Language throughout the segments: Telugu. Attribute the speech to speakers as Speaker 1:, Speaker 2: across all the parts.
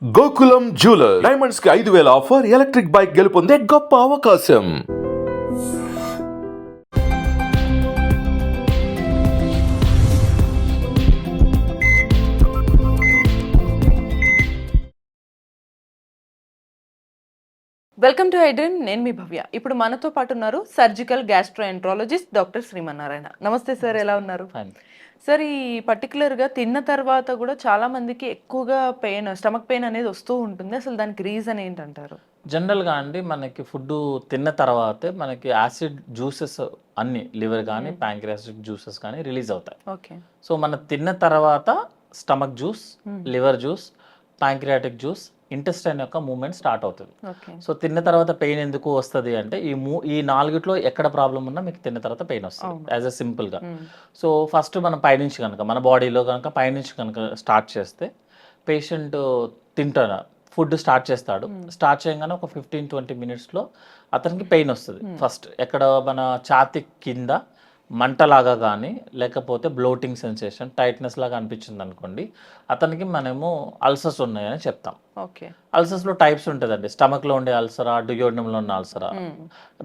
Speaker 1: గోకులం జ్యువెలర్ డైమండ్స్ కి 5,000 ఆఫర్, ఎలక్ట్రిక్ బైక్ గెలుపొందే గొప్ప అవకాశం.
Speaker 2: Welcome to iDream. నేను మీ భవ్య. ఇప్పుడు మనతో పాటు ఉన్నారు సర్జికల్ గ్యాస్ట్రోఎంట్రాలజిస్ట్ డాక్టర్ శ్రీమన్నారాయణ. నమస్తే సార్, ఎలా ఉన్నారు? సార్, ఈ పర్టికులర్గా తిన్న తర్వాత కూడా చాలా మందికి ఎక్కువగా పెయిన్, స్టమక్ పెయిన్ అనేది వస్తూ ఉంటుంది. అసలు దానికి రీజన్ ఏంటంటారు?
Speaker 3: జనరల్గా అండి, మనకి ఫుడ్ తిన్న తర్వాతే మనకి యాసిడ్ జ్యూసెస్ అన్ని లివర్ కానీ ప్యాంక్రియాసిక్ జ్యూసెస్ కానీ రిలీజ్ అవుతాయి.
Speaker 2: ఓకే.
Speaker 3: సో మనం తిన్న తర్వాత stomach juice, liver juice, pancreatic juice, intestine యొక్క మూవ్మెంట్ స్టార్ట్ అవుతుంది. సో తిన్న తర్వాత పెయిన్ ఎందుకు వస్తుంది అంటే ఈ నాలుగిట్లో ఎక్కడ ప్రాబ్లం ఉన్నా మీకు తిన్న తర్వాత పెయిన్ వస్తుంది యాజ్ ఎ సింపుల్గా. సో ఫస్ట్ మనం పైనుంచి కనుక మన బాడీలో కనుక పైనుంచి కనుక స్టార్ట్ చేస్తే పేషెంట్ తింటాడు, ఫుడ్ స్టార్ట్ చేస్తాడు. స్టార్ట్ చేయగానే ఒక 15-20 మినిట్స్లో అతనికి పెయిన్ వస్తుంది. ఫస్ట్ ఎక్కడ మన ఛాతీ కింద మంటలాగా కానీ లేకపోతే బ్లోటింగ్ సెన్సేషన్, టైట్నెస్ లాగా అనిపించింది అనుకోండి, అతనికి మనము అల్సర్స్ ఉన్నాయని చెప్తాం.
Speaker 2: ఓకే.
Speaker 3: అల్సర్స్లో టైప్స్ ఉంటుందండి. స్టమక్లో ఉండే అల్సరా, డ్యూయోడనంలో ఉన్న అల్సరా.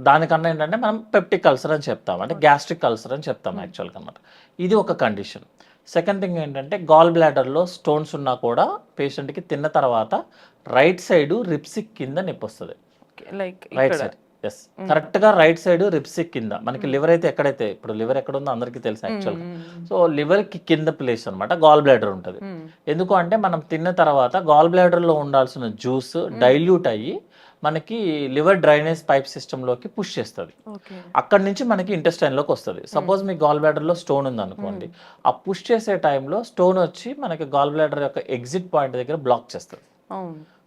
Speaker 3: దానికన్నా ఏంటంటే మనం పెప్టిక్ అల్సర్ అని చెప్తాం, అంటే గ్యాస్ట్రిక్ అల్సర్ అని చెప్తాం యాక్చువల్గా అన్నమాట. ఇది ఒక కండిషన్. సెకండ్ థింగ్ ఏంటంటే గాల్ బ్లాడర్లో స్టోన్స్ ఉన్నా కూడా పేషెంట్కి తిన్న తర్వాత రైట్ సైడ్ రిప్సిక్ కింద నొప్పి వస్తుంది.
Speaker 2: లైక్
Speaker 3: రైట్ సైడ్, ఎస్, కరెక్ట్గా రైట్ సైడ్ రిప్సిక్ కింద. మనకి లివర్ అయితే ఎక్కడైతే, ఇప్పుడు లివర్ ఎక్కడ ఉందో అందరికీ తెలుసు యాక్చువల్గా. సో లివర్కి కింద ప్లేస్ అనమాట గాల్ బ్లాడర్ ఉంటుంది. ఎందుకు అంటే మనం తిన్న తర్వాత గాల్ బ్లాడర్లో ఉండాల్సిన జ్యూస్ డైల్యూట్ అయ్యి మనకి లివర్ డ్రైనేజ్ పైప్ సిస్టంలోకి పుష్ చేస్తుంది. అక్కడి నుంచి మనకి ఇంటెస్టైన్లోకి వస్తుంది. సపోజ్ మీ గాల్ బ్లాడర్లో స్టోన్ ఉంది అనుకోండి, ఆ పుష్ చేసే టైంలో స్టోన్ వచ్చి మనకి గాల్ బ్లాడర్ యొక్క ఎగ్జిట్ పాయింట్ దగ్గర బ్లాక్ చేస్తుంది.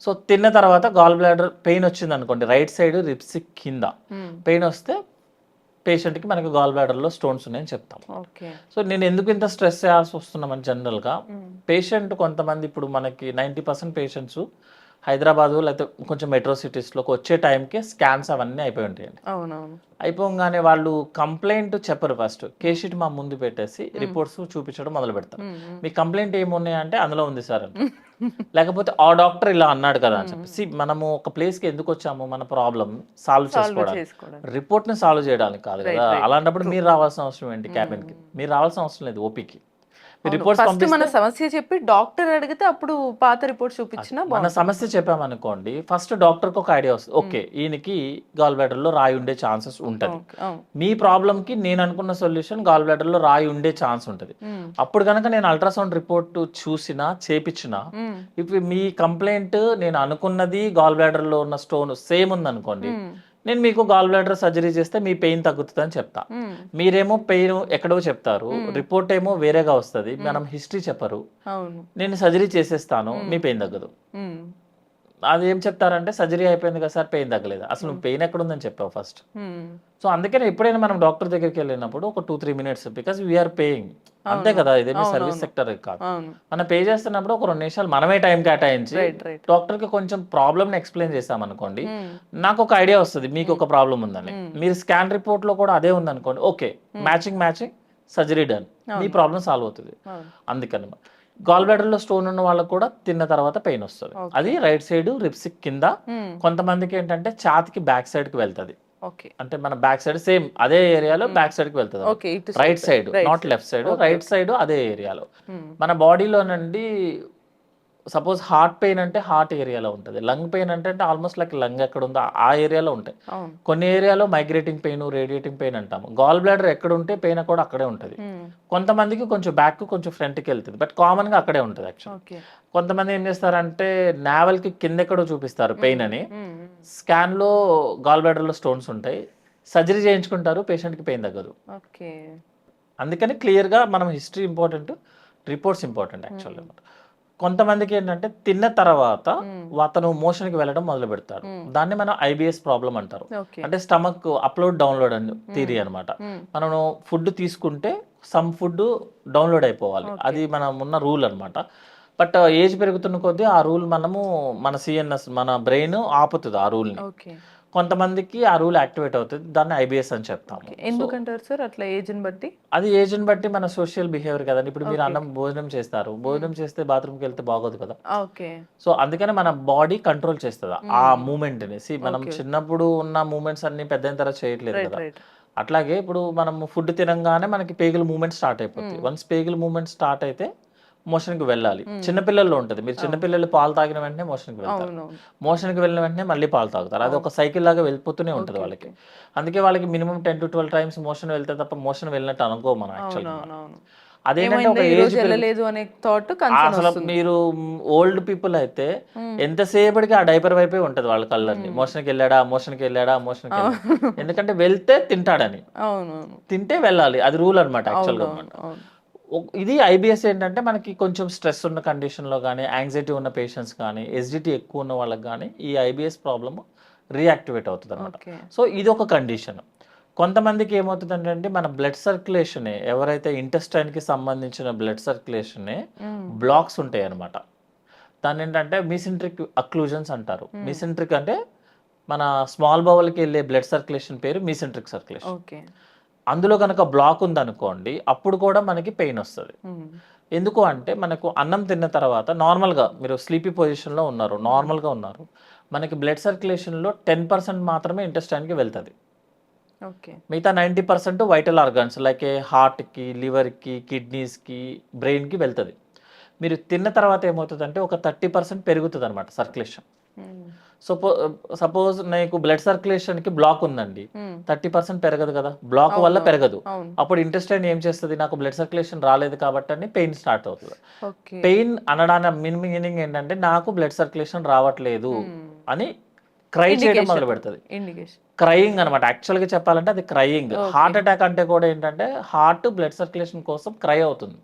Speaker 3: సో తిన్న తర్వాత గాల్ బ్లాడర్ పెయిన్ వచ్చింది అనుకోండి, రైట్ సైడ్ రిప్సిక్ కింద పెయిన్ వస్తే పేషెంట్కి మనకి గాల్ బ్లాడర్లో స్టోన్స్ ఉన్నాయని చెప్తాం. సో నేను ఎందుకు ఇంత స్ట్రెస్ చేయాల్సి వస్తున్నామని జనరల్గా పేషెంట్ కొంతమంది, ఇప్పుడు మనకి 90% పేషెంట్స్ హైదరాబాదు లేకపోతే కొంచెం మెట్రో సిటీస్లోకి వచ్చే టైంకి స్కాన్స్ అవన్నీ అయిపోయి ఉంటాయండి. అయిపోగానే వాళ్ళు కంప్లైంట్ చెప్పరు. ఫస్ట్ కేషీట్ మా ముందు పెట్టేసి రిపోర్ట్స్ చూపించడం మొదలు పెడతారు. మీ కంప్లైంట్ ఏమున్నాయంటే అందులో ఉంది సార్ అని, లేకపోతే ఆ డాక్టర్ ఇలా అన్నాడు కదా అని చెప్పేసి. మనము ఒక ప్లేస్కి ఎందుకు వచ్చాము, మన ప్రాబ్లం సాల్వ్ చేసుకోవడానికి, రిపోర్ట్ని సాల్వ్ చేయడానికి కాదు కదా. అలాంటప్పుడు మీరు రావాల్సిన అవసరం ఏంటి క్యాబిన్కి? మీరు రావాల్సిన అవసరం లేదు ఓపీకి.
Speaker 2: ఫస్ట్ మన సమస్య చెప్పి డాక్టర్ అడిగితే అప్పుడు పాత రిపోర్ట్ చూపించినా
Speaker 3: మన సమస్య చెప్పామనుకోండి, ఫస్ట్ డాక్టర్కి ఒక ఐడియా వస్తుంది. ఓకే, ఈయనకి గాల్ బ్లాడర్లో రాయి ఉండే ఛాన్సెస్ ఉంటుంది. మీ ప్రాబ్లంకి నేను అనుకున్న సొల్యూషన్ గాల్ బ్లాడర్లో రాయి ఉండే ఛాన్స్ ఉంటుంది. అప్పుడు కనుక నేను అల్ట్రాసౌండ్ రిపోర్ట్ చూసినా చేపించినా, ఇప్పుడు మీ కంప్లైంట్ నేను అనుకున్నది గాల్ బ్లాడర్లో ఉన్న స్టోన్ సేమ్ ఉందనుకోండి, నేను మీకు గాల్ బ్లాడర్ సర్జరీ చేస్తే మీ పెయిన్ తగ్గుతుంది అని చెప్తా. మీరేమో పెయిన్ ఎక్కడో చెప్తారు, రిపోర్ట్ ఏమో వేరేగా వస్తుంది, మనం హిస్టరీ చెప్పరు, నేను సర్జరీ చేసేస్తాను మీ పెయిన్ తగ్గదు. అది ఏం చెప్తారంటే సర్జరీ అయిపోయింది కదా సార్, పెయిన్ తగ్గలేదు. అసలు నువ్వు పెయిన్ ఎక్కడ ఉందని చెప్పావు ఫస్ట్. సో అందుకనే ఎప్పుడైనా మనం డాక్టర్ దగ్గరికి వెళ్ళినప్పుడు ఒక 2-3 మినిట్స్, బికాస్ వీఆర్ పేయింగ్, అంతే కదా, ఇదేమి సర్వీస్ సెక్టర్ కాదు. మనం పే చేస్తున్నప్పుడు ఒక 2 నిమిషాలు మనమే టైం కేటాయించి డాక్టర్కి కొంచెం ప్రాబ్లమ్ని ఎక్స్ప్లెయిన్ చేస్తాం అనుకోండి, నాకు ఒక ఐడియా వస్తుంది మీకు ఒక ప్రాబ్లం ఉందని. మీరు స్కాన్ రిపోర్ట్లో కూడా అదే ఉందనుకోండి, ఓకే, మ్యాచింగ్ సర్జరీ డన్, మీ ప్రాబ్లం సాల్వ్ అవుతుంది. అందుకని గాల్ బ్లాడర్లో స్టోన్ ఉన్న వాళ్ళకి కూడా తిన్న తర్వాత పెయిన్ వస్తుంది. అది రైట్ సైడ్ రిప్సిక్ కింద. కొంతమందికి ఏంటంటే ఛాతికి బ్యాక్ సైడ్ కి వెళ్తుంది, అంటే మన బ్యాక్ సైడ్ సేమ్ అదే ఏరియాలో బ్యాక్ సైడ్ కి వెళ్తుంది. Right side, not left side, right side అదే ఏరియాలో. మన బాడీలో నుండి సపోజ్ హార్ట్ పెయిన్ అంటే హార్ట్ ఏరియాలో ఉంటుంది, లంగ్ పెయిన్ అంటే ఆల్మోస్ట్ లైక్ లంగ్ ఎక్కడ ఉందో ఆ ఏరియాలో ఉంటాయి. కొన్ని ఏరియాలో మైగ్రేటింగ్ పెయిన్, రేడియేటింగ్ పెయిన్ అంటాము. గాల్ బ్లాడర్ ఎక్కడ ఉంటే పెయిన్ కూడా అక్కడే ఉంటుంది. కొంతమందికి కొంచెం బ్యాక్ కొంచెం ఫ్రంట్కి వెళ్తుంది, బట్ కామన్ గా అక్కడే ఉంటుంది యాక్చువల్లీ. కొంతమంది ఏం చేస్తారంటే నావెల్ కి కింద ఎక్కడో చూపిస్తారు పెయిన్ అని, స్కాన్ లో గాల్ బ్లాడర్ లో స్టోన్స్ ఉంటాయి, సర్జరీ చేయించుకుంటారు, పేషెంట్ కి పెయిన్ తగ్గదు. అందుకని క్లియర్ గా మనం history important, reports important actually. కొంతమందికి ఏంటంటే తిన్న తర్వాత అతను మోషన్ కి వెళ్ళడం మొదలు పెడతాడు, దాన్ని మనం IBS ప్రాబ్లం అంటారు. అంటే స్టమక్ అప్లోడ్ డౌన్లోడ్ అని థియరీ అనమాట. మనం ఫుడ్ తీసుకుంటే సమ్ ఫుడ్ డౌన్లోడ్ అయిపోవాలి, అది మనం ఉన్న రూల్ అనమాట. బట్ ఏజ్ పెరుగుతున్న కొద్దీ ఆ రూల్ మన CNS, మన బ్రెయిన్ ఆపుతుంది ఆ రూల్ని. కొంతమందికి ఆ రూల్ యాక్టివేట్ అవుతుంది, దాన్ని ఐబిఎస్ అని చెప్తాము.
Speaker 2: ఎందుకంటారు సార్ అట్లా ఏజ్ని బట్టి?
Speaker 3: అది ఏజ్ని బట్టి మన సోషల్ బిహేవియర్ కదండి. ఇప్పుడు మీరు అన్నం భోజనం చేస్తారు, భోజనం చేస్తే బాత్రూమ్కి వెళ్తే బాగోదు కదా.
Speaker 2: ఓకే.
Speaker 3: సో అందుకనే మన బాడీ కంట్రోల్ చేస్తుంది ఆ మూమెంట్ని. మనం చిన్నప్పుడు ఉన్న మూమెంట్స్ అన్ని పెద్ద అయిన తర్వాత చేయట్లేదు కదా. అట్లాగే ఇప్పుడు మనం ఫుడ్ తినంగానే మనకి పేగుల మూమెంట్ స్టార్ట్ అయిపోతుంది. వన్స్ పేగుల మూమెంట్ స్టార్ట్ అయితే మోషన్కి వెళ్ళాలి. చిన్నపిల్లల్లో ఉంటుంది, మీరు చిన్నపిల్లలు పాలు తాగిన వెంటనే మోషన్కి వెళ్తారు, మోషన్కి వెళ్ళిన వెంటనే మళ్ళీ పాలు తాగుతారు. అది ఒక సైకిల్ లాగా వెళ్ళిపోతూనే ఉంటుంది వాళ్ళకి. అందుకే వాళ్ళకి మినిమం 10 to 12 టైమ్స్ మోషన్ వెళ్తే తప్ప మోషన్ వెళ్ళినట్టు అనుకో మనం యాక్చువల్గా. అదేంటంటే ఒక ఏజ్
Speaker 2: అనే థాట్
Speaker 3: అసలు మీరు ఓల్డ్ పీపుల్ అయితే ఎంతసేపటికి ఆ డైపర్ వైపే ఉంటుంది వాళ్ళ కళ్ళని. మోషన్కి వెళ్ళాడా, మోషన్కి వెళ్ళాడా, మోషన్కి వెళ్ళాడా. ఎందుకంటే వెళ్తే తింటాడని, తింటే వెళ్ళాలి, అది రూల్ అనమాట యాక్చువల్గా అనమాట. ఇది ఐబిఎస్ ఏంటంటే మనకి కొంచెం స్ట్రెస్ ఉన్న కండిషన్లో కానీ, యాంగ్జైటీ ఉన్న పేషెంట్స్ కానీ, ఎస్డిటీ ఎక్కువ ఉన్న వాళ్ళకి కానీ ఈ ఐబిఎస్ ప్రాబ్లమ్ రీయాక్టివేట్ అవుతుంది అనమాట. సో ఇది ఒక కండిషన్. కొంతమందికి ఏమవుతుందంటే మన బ్లడ్ సర్క్యులేషనే, ఎవరైతే ఇంటెస్టైన్కి సంబంధించిన బ్లడ్ సర్క్యులేషనే బ్లాక్స్ ఉంటాయి అనమాట. దాన్ని ఏంటంటే మీసెంట్రిక్ అక్లూజన్స్ అంటారు. మీసెంట్రిక్ అంటే మన స్మాల్ బౌల్కి వెళ్ళే బ్లడ్ సర్క్యులేషన్ పేరు మీసెంట్రిక్ సర్క్యులేషన్. అందులో కనుక బ్లాక్ ఉందనుకోండి, అప్పుడు కూడా మనకి పెయిన్ వస్తుంది. ఎందుకు అంటే మనకు అన్నం తిన్న తర్వాత నార్మల్గా మీరు స్లీపీ పొజిషన్లో ఉన్నారు, నార్మల్గా ఉన్నారు, మనకి బ్లడ్ సర్క్యులేషన్లో 10% మాత్రమే ఇంటెస్టైన్కి వెళ్తుంది. మిగతా 90% వైటల్ ఆర్గాన్స్ లైక్ హార్ట్కి, లివర్కి, కిడ్నీస్కి, బ్రెయిన్కి వెళ్తుంది. మీరు తిన్న తర్వాత ఏమవుతుందంటే ఒక 30% పెరుగుతుంది అనమాట సర్క్యులేషన్. సపోజ్ నీకు బ్లడ్ సర్క్యులేషన్ కి బ్లాక్ ఉందండి, 30% పెరగదు కదా, బ్లాక్ వల్ల పెరగదు. అప్పుడు ఇంటెస్టైన్ ఏం చేస్తుంది, నాకు బ్లడ్ సర్క్యులేషన్ రాలేదు కాబట్టి అని పెయిన్ స్టార్ట్ అవుతుంది. పెయిన్ అనడానికి మీనింగ్ ఏంటంటే నాకు బ్లడ్ సర్క్యులేషన్ రావట్లేదు అని క్రై చేయడం మొదలు పెడుతుంది. క్రయింగ్ అనమాట. యాక్చువల్గా చెప్పాలంటే అది క్రయింగ్. హార్ట్ అటాక్ అంటే కూడా ఏంటంటే హార్ట్ బ్లడ్ సర్క్యులేషన్ కోసం క్రై అవుతుంది,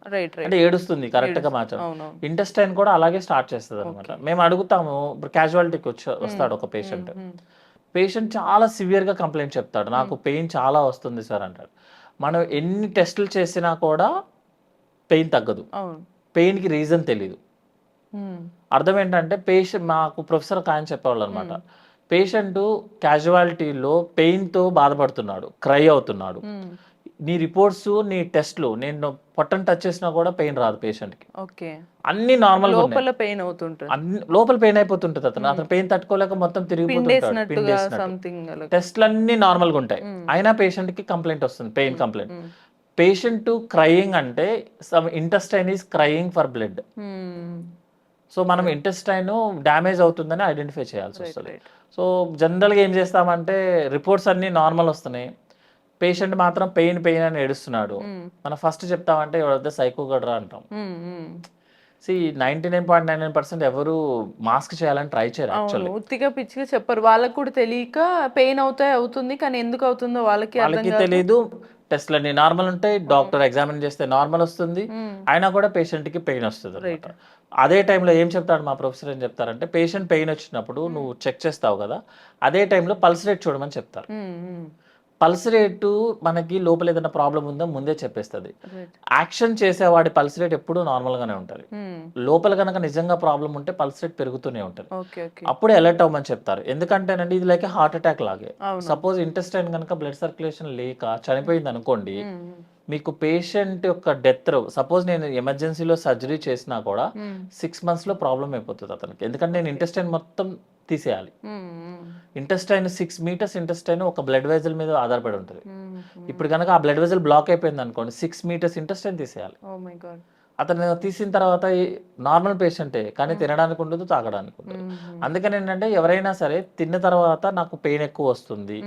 Speaker 3: అంటే ఏడుస్తుంది కరెక్ట్ గా మార్చడం. ఇంటెస్టైన్ కూడా అలాగే స్టార్ట్ చేస్తుంది అనమాట. మేము అడుగుతాము, క్యాజువాలిటీకి వస్తాడు ఒక పేషెంట్ చాలా సివియర్ గా కంప్లైంట్ చెప్తాడు, నాకు పెయిన్ చాలా వస్తుంది సార్ అంటాడు. మనం ఎన్ని టెస్టులు చేసినా కూడా పెయిన్ తగ్గదు, పెయిన్ కి రీజన్ తెలియదు. అర్థం ఏంటంటే పేషెంట్, మాకు ప్రొఫెసర్ ఒక ఆయన చెప్పేవాళ్ళు అనమాట, పేషెంట్ క్యాజువాలిటీలో పెయిన్తో బాధపడుతున్నాడు, క్రై అవుతున్నాడు, నీ రిపోర్ట్స్, నీ టెస్ట్లు, నేను పొట్టను టచ్ చేసినా కూడా పెయిన్ రాదు పేషెంట్కి, అన్ని నార్మల్
Speaker 2: లోపల పెయిన్ అవుతుంటుంది,
Speaker 3: లోపల పెయిన్ అయిపోతుంటుంది. అతను పెయిన్ తట్టుకోలేక మొత్తం తిరిగిపోతుంటాడు. టెస్ట్లు అన్ని నార్మల్గా ఉంటాయి, అయినా పేషెంట్కి కంప్లైంట్ వస్తుంది, పెయిన్ కంప్లైంట్. పేషెంట్ క్రయింగ్ అంటే some intestine is crying for blood. So మనం ఇంటెస్టైన్ డ్యామేజ్ అవుతుందని ఐడెంటిఫై చేయాల్సి వస్తుంది. సో జనరల్గా ఏం చేస్తామంటే రిపోర్ట్స్ అన్ని నార్మల్ వస్తున్నాయి, పేషెంట్ మాత్రం పెయిన్ అని ఏడుస్తున్నాడు, మనం ఫస్ట్ చెప్తామంటే ఎవరైతే సైకో గడ్రా అంటాం. 99.99% ఎవరు మాస్క్ చేయాలని ట్రై చేయరు యాక్చువల్లీ.
Speaker 2: ఉత్తిగా పిచ్చిగా చెప్పరు, వాళ్ళకి కూడా తెలియక పెయిన్ అవుతుంది, కానీ ఎందుకు అవుతుందో వాళ్ళకి
Speaker 3: తెలియదు. టెస్ట్లు అన్ని నార్మల్ ఉంటాయి, డాక్టర్ ఎగ్జామిన్ చేస్తే నార్మల్ వస్తుంది, అయినా కూడా పేషెంట్కి పెయిన్ వస్తుంది అనమాట. అదే టైంలో ఏం చెప్తాడు మా ప్రొఫెసర్, ఏం చెప్తారంటే పేషెంట్ పెయిన్ వచ్చినప్పుడు నువ్వు చెక్ చేస్తావు కదా, అదే టైంలో పల్స్ రేట్ చూడమని చెప్తారు. పల్స్ రేటు మనకి లోపల ఏదైనా ప్రాబ్లం ఉందో ముందే చెప్పేస్తుంది. యాక్షన్ చేసేవాడి పల్స్ రేట్ ఎప్పుడు నార్మల్ గానే ఉంటుంది, లోపల కనుక నిజంగా ప్రాబ్లం ఉంటే పల్స్ రేట్ పెరుగుతూనే ఉంటుంది, అప్పుడే అలర్ట్ అవ్వమని చెప్తారు. ఎందుకంటేనండి ఇది లైక్ హార్ట్ అటాక్ లాగే. సపోజ్ ఇంటెస్టైన్ కనుక బ్లడ్ సర్క్యులేషన్ లేక చనిపోయింది అనుకోండి, మీకు పేషెంట్ యొక్క డెత్, సపోజ్ నేను ఎమర్జెన్సీలో సర్జరీ చేసినా కూడా 6 months లో ప్రాబ్లం అయిపోతుంది అతనికి. ఎందుకంటే నేను ఇంటెస్టైన్ మొత్తం తీసేయాలి. ఇంటెస్టైన్ 6 meters ఇంటెస్టైన్ ఒక బ్లడ్ వెజల్ మీద ఆధారపడి ఉంటుంది. ఇప్పుడు కనుక ఆ బ్లడ్ వెజల్ బ్లాక్ అయిపోయింది అనుకోండి, 6 meters ఇంటెస్టైన్ తీసేయాలి. అతను తీసిన తర్వాత నార్మల్ పేషెంటే, కానీ తినడానికి ఉండదు, తాగడానికి ఉండదు. అందుకని ఏంటంటే ఎవరైనా సరే తిన్న తర్వాత నాకు పెయిన్ ఎక్కువ వస్తుంది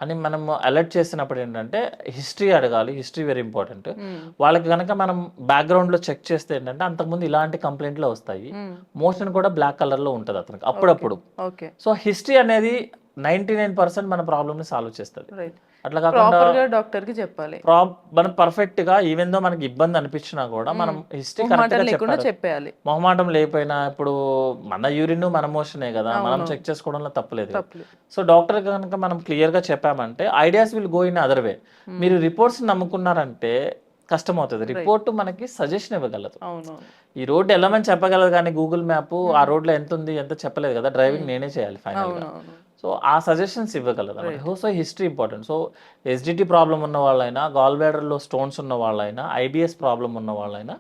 Speaker 3: అని మనం అలర్ట్ చేసినప్పుడు ఏంటంటే హిస్టరీ అడగాలి. History very important. వాళ్ళకి కనుక మనం బ్యాక్గ్రౌండ్లో చెక్ చేస్తే ఏంటంటే అంతకుముందు ఇలాంటి కంప్లైంట్లు వస్తాయి, మోషన్ కూడా బ్లాక్ కలర్లో ఉంటుంది అతనికి అప్పుడప్పుడు. సో హిస్టరీ అనేది 99% మన ప్రాబ్లమ్ని సాల్వ్ చేస్తుంది. అట్లా కాకుండా
Speaker 2: డాక్టర్ కి చెప్పాలి,
Speaker 3: మనం పర్ఫెక్ట్ గా ఈవెన్ దో మనకి ఇబ్బంది అనిపించినా కూడా మనం హిస్టరీ కరెక్ట్ గా చెప్పాలి. మొహమాటం లేకపోయినా, ఇప్పుడు మన యూరిన్ మన మోషనే కదా, మనం చెక్ చేసుకోవడంలో తప్పలేదు. సో డాక్టర్ కనుక మనం క్లియర్ గా చెప్పామంటే ideas will go in other way. మీరు రిపోర్ట్స్ నమ్ముకున్నారంటే కష్టం అవుతుంది. రిపోర్ట్ మనకి సజెషన్ ఇవ్వగలదు, ఈ రోడ్డు వెళ్ళమని చెప్పగలదు, కానీ గూగుల్ మ్యాప్ ఆ రోడ్లో ఎంత ఉంది ఎంత చెప్పలేదు కదా, డ్రైవింగ్ నేనే చేయాలి ఫైనల్ గా. సో ఆ సజెషన్స్ ఇవ్వగలదు అనమాట. So history important. So SDT problem ఉన్న వాళ్ళైనా, గాల్ బ్లాడర్లో స్టోన్స్ ఉన్న వాళ్ళైనా, ఐబిఎస్ ప్రాబ్లం ఉన్న వాళ్ళైనా,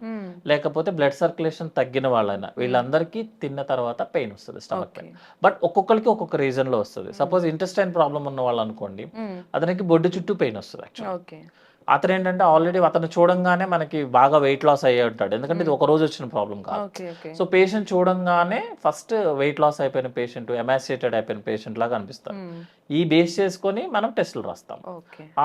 Speaker 3: లేకపోతే బ్లడ్ సర్క్యులేషన్ తగ్గిన వాళ్ళైనా, వీళ్ళందరికీ తిన్న తర్వాత పెయిన్ వస్తుంది, స్టమక్ పెయిన్. బట్ ఒక్కొక్కరికి ఒక్కొక్క రీజన్ లో వస్తుంది. సపోజ్ ఇంటెస్టైన్ ప్రాబ్లం ఉన్న వాళ్ళు అనుకోండి, అతనికి బొడ్డు చుట్టూ పెయిన్ వస్తుంది యాక్చువల్లీ. అతను ఏంటంటే ఆల్రెడీ అతను చూడంగానే మనకి బాగా వెయిట్ లాస్ అయ్యే ఉంటాడు, ఎందుకంటే ఇది ఒక రోజు వచ్చిన ప్రాబ్లం కాదు. సో పేషెంట్ చూడంగానే ఫస్ట్ వెయిట్ లాస్ అయిపోయిన పేషెంట్, ఎమాసియేటెడ్ అయిపోయిన పేషెంట్ లాగా అనిపిస్తారు. ఈ బేస్ చేసుకొని మనం టెస్టులు రాస్తాం.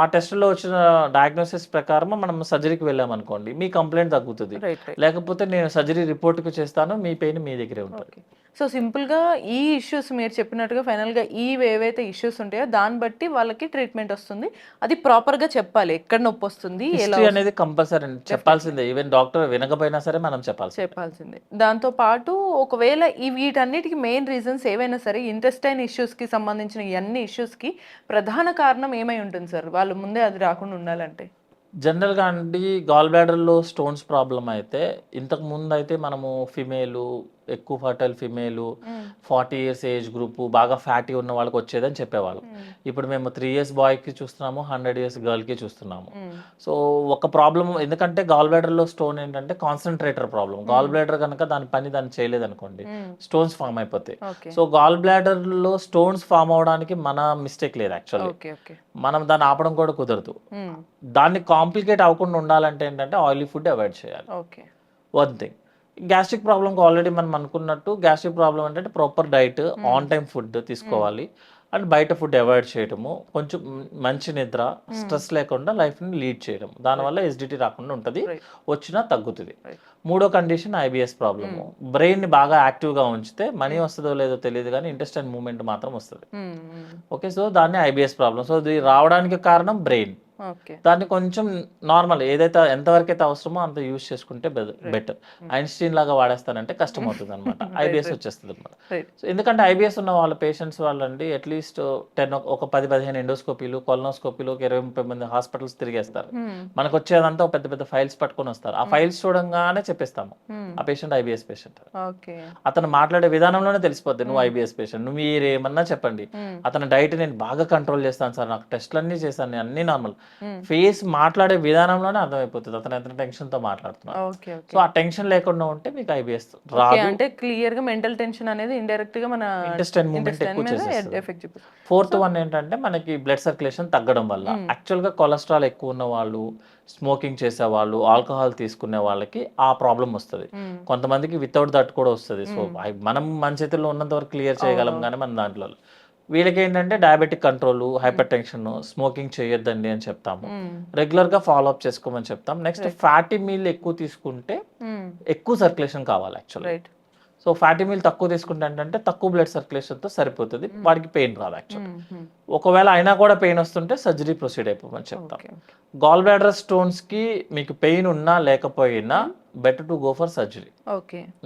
Speaker 3: ఆ టెస్టులో వచ్చిన డయాగ్నోసిస్ ప్రకారం మనం సర్జరీకి వెళ్ళాం అనుకోండి, మీ కంప్లైంట్ తగ్గుతుంది. లేకపోతే నేను సర్జరీ రిపోర్ట్కి చేస్తాను, మీ పెయిన్ మీ దగ్గరే ఉంటుంది.
Speaker 2: సో సింపుల్ గా ఈ ఇష్యూస్ మీరు చెప్పినట్టుగా ఫైనల్ గా ఈ ఏవైతే ఇష్యూస్ ఉంటాయో దాన్ని బట్టి వాళ్ళకి ట్రీట్మెంట్ వస్తుంది. అది ప్రాపర్ గా చెప్పాలి, ఎక్కడ నొప్పి వస్తుంది, ఎలా
Speaker 3: అనేది కంపల్సరీ చెప్పాల్సిందే. ఈవెన్ డాక్టర్ వినకపోయినా సరే మనం చెప్పాల్సిందే.
Speaker 2: దాంతో పాటు ఒకవేళ ఈ వీటన్నిటికి మెయిన్ రీజన్స్ ఏవైనా సరే, ఇంటెస్టైన్ ఇష్యూస్ కి సంబంధించిన ఈ అన్ని ఇష్యూస్ కి ప్రధాన కారణం ఏమై ఉంటుంది సార్? వాళ్ళు ముందే అది రాకుండా ఉండాలంటే
Speaker 3: జనరల్గా అండి, గాల్ బ్లాడర్లో స్టోన్స్ ప్రాబ్లం అయితే ఇంతకు ముందు అయితే మనము ఫిమేలు, ఎక్కువ fertile female, 40 years age group, బాగా ఫ్యాటీ ఉన్న వాళ్ళకి వచ్చేదని చెప్పేవాళ్ళం. ఇప్పుడు మేము 3 years బాయ్కి చూస్తున్నాము, 100 years గర్ల్కి చూస్తున్నాము. సో ఒక ప్రాబ్లం, ఎందుకంటే గాల్ బ్లాడర్లో స్టోన్ ఏంటంటే కాన్సన్ట్రేటర్ ప్రాబ్లం. గాల్ బ్లాడర్ కనుక దాని పని దాన్ని చేయలేదు అనుకోండి, స్టోన్స్ ఫామ్ అయిపోతాయి. సో గాల్ బ్లాడర్లో స్టోన్స్ ఫామ్ అవడానికి మన మిస్టేక్ లేదు యాక్చువల్లీ, మనం దాన్ని ఆపడం కూడా కుదరదు. దాన్ని కాంప్లికేట్ అవ్వకుండా ఉండాలంటే ఏంటంటే ఆయిలీ ఫుడ్ అవాయిడ్ చేయాలి, వన్ థింగ్. గ్యాస్ట్రిక్ ప్రాబ్లంకి ఆల్రెడీ మనం అనుకున్నట్టు, గ్యాస్ట్రిక్ ప్రాబ్లం అంటే proper diet, on time food తీసుకోవాలి, అండ్ బయట ఫుడ్ అవాయిడ్ చేయడము, కొంచెం మంచి నిద్ర, స్ట్రెస్ లేకుండా లైఫ్ని లీడ్ చేయడం, దానివల్ల ఎస్డిటి రాకుండా ఉంటుంది, వచ్చినా తగ్గుతుంది. మూడో కండిషన్ ఐబిఎస్ ప్రాబ్లము. బ్రెయిన్ని బాగా యాక్టివ్గా ఉంచితే మనీ వస్తుందో లేదో తెలియదు కానీ ఇంటెస్టైన్ మూవ్మెంట్ మాత్రం వస్తుంది. ఓకే, సో దాన్ని ఐబిఎస్ ప్రాబ్లం. సో ఇది రావడానికి కారణం బ్రెయిన్. దాన్ని కొంచెం నార్మల్ ఏదైతే ఎంతవరకు అయితే అవసరమో అంత యూజ్ చేసుకుంటే బెటర్. ఐన్స్టీన్ లాగా వాడేస్తానంటే కష్టం అవుతుంది అనమాట, ఐబిఎస్ వచ్చేస్తుంది అనమాట. సో ఎందుకంటే ఐబిఎస్ ఉన్న వాళ్ళ పేషెంట్స్ వాళ్ళండి అట్లీస్ట్ 10-15 ఎండోస్కోపీలు, కొలనోస్కోపీలు, 20-30 మంది హాస్పిటల్స్ తిరిగేస్తారు. మనకు వచ్చేదంతా పెద్ద పెద్ద ఫైల్స్ పట్టుకొని వస్తారు. ఆ ఫైల్స్ చూడంగానే చెప్పేస్తాము ఆ పేషెంట్ ఐబిఎస్ పేషెంట్. అతను మాట్లాడే విధానంలోనే తెలిసిపోద్ది నువ్వు ఐబిఎస్ పేషెంట్. నువ్వు మీరేమన్నా చెప్పండి, అతని డైట్ నేను బాగా కంట్రోల్ చేస్తాను సార్, నాకు టెస్ట్లు అన్ని చేశాను, అన్ని నార్మల్. ఫేస్ మాట్లాడే విధానంలోనే అర్థమైపోతుంది అతను ఎంత టెన్షన్ తో మాట్లాడుతున్నాడు. సో ఆ టెన్షన్ లేకుండా ఉంటే మీకు ఐబిఎస్ రాదు.
Speaker 2: అంటే క్లియర్ గా మెంటల్ టెన్షన్ అనేది ఇండైరెక్ట్ గా మన
Speaker 3: ఇంటెస్టైన్ మూవ్మెంట్ ఎక్కువ చేసేస్తుంది. ఫోర్త్ వన్ ఏంటంటే మనకి బ్లడ్ సర్క్యులేషన్ తగ్గడం వల్ల, యాక్చువల్ గా కొలెస్ట్రాల్ ఎక్కువ ఉన్న వాళ్ళు, స్మోకింగ్ చేసే వాళ్ళు, ఆల్కహాల్ తీసుకునే వాళ్ళకి ఆ ప్రాబ్లం వస్తుంది. కొంతమందికి వితౌట్ దట్ కూడా వస్తుంది. సో మనం మన చేతుల్లో ఉన్నంత వరకు క్లియర్ చేయగలం కానీ మన దాంట్లో. వీళ్ళకి ఏంటంటే diabetic control, hyper tension, smoking చేయొద్దండి అని చెప్తాము, రెగ్యులర్ గా ఫాలో అప్ చేసుకోమని చెప్తాం. నెక్స్ట్ ఫ్యాటీ మీల్ ఎక్కువ తీసుకుంటే ఎక్కువ సర్క్యులేషన్ కావాలి యాక్చువల్లీ. సో ఫ్యాటీ మీల్ తక్కువ తీసుకుంటే ఏంటంటే తక్కువ బ్లడ్ సర్క్యులేషన్ తో సరిపోతుంది, వాడికి పెయిన్ రాదు యాక్చువల్లీ. ఒకవేళ అయినా కూడా పెయిన్ వస్తుంటే సర్జరీ ప్రొసీడ్ అయిపోమని చెప్తాం. గాల్ బ్లాడర్ స్టోన్స్ కి మీకు పెయిన్ ఉన్నా లేకపోయినా better to go for surgery.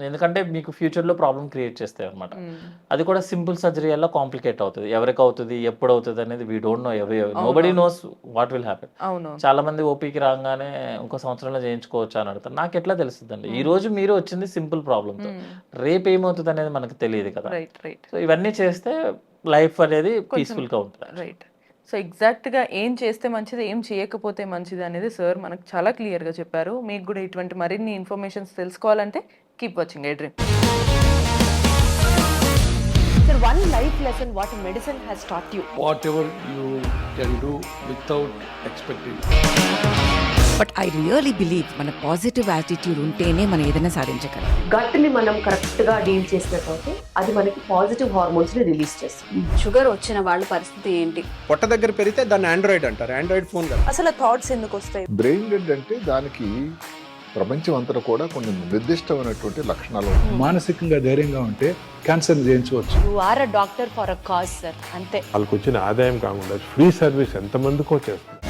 Speaker 3: ఎందుకంటే మీకు ఫ్యూచర్ లో ప్రాబ్లం క్రియేట్ చేస్తాయి అనమాట. అది కూడా సింపుల్ సర్జరీ వల్ల కాంప్లికేట్ అవుతుంది. ఎవరికి అవుతుంది, ఎప్పుడు అవుతుంది అనేది we don't know, nobody knows what will happen. చాలా మంది ఓపీకి రాగానే ఇంకో సంవత్సరంలో చేయించుకోవచ్చు అని అడుగుతారు. నాకు ఎట్లా తెలుస్తుందండి? ఈ రోజు మీరు వచ్చింది సింపుల్ ప్రాబ్లమ్ తో, రేపు ఏమవుతుంది అనేది మనకు తెలియదు కదా. సో ఇవన్నీ చేస్తే లైఫ్ అనేది పీస్ఫుల్ గా ఉంటుంది.
Speaker 2: రైట్. సో ఎగ్జాక్ట్గా ఏం చేస్తే మంచిది, ఏం చేయకపోతే మంచిది అనేది సార్ మనకు చాలా క్లియర్గా చెప్పారు. మీకు కూడా ఇటువంటి మరిన్ని ఇన్ఫర్మేషన్స్ తెలుసుకోవాలంటే keep watching I dream.
Speaker 4: Sir, one life lesson what medicine has taught you.
Speaker 5: Whatever you can do without expecting.
Speaker 6: But I really believe మన పాజిటివ్ యాటిట్యూడ్ ఉంటేనే మనం ఏదైనా సాధించగలం.
Speaker 4: గట్ని మనం కరెక్ట్గా డీల్ చేసినట్లయితే అది మనకి పాజిటివ్ హార్మోన్స్ని రిలీజ్ చేస్తుంది.
Speaker 7: షుగర్ వచ్చిన వాళ్ళ పరిస్థితి ఏంటి?
Speaker 8: పొట్ట దగ్గర పెరిగితే దాన్ని ఆండ్రాయిడ్ అంటారు, ఆండ్రాయిడ్ ఫోన్ కదా.
Speaker 2: అసలు థాట్స్ ఎందుకు వస్తాయి?
Speaker 9: బ్రెయిన్ డెడ్ అంటే దానికి ప్రపంచం అంతా కూడా కొన్ని నిర్దిష్టమైనటువంటి లక్షణాలు.
Speaker 5: మానసికంగా ధైర్యంగా ఉంటే క్యాన్సర్ జయించవచ్చు.
Speaker 4: You are a doctor for a cause sir, అంతే.
Speaker 10: వాళ్ళకి వచ్చిన ఆదాయం కాకుండా ఫ్రీ సర్వీస్ ఎంతమందికో చేస్తుంది.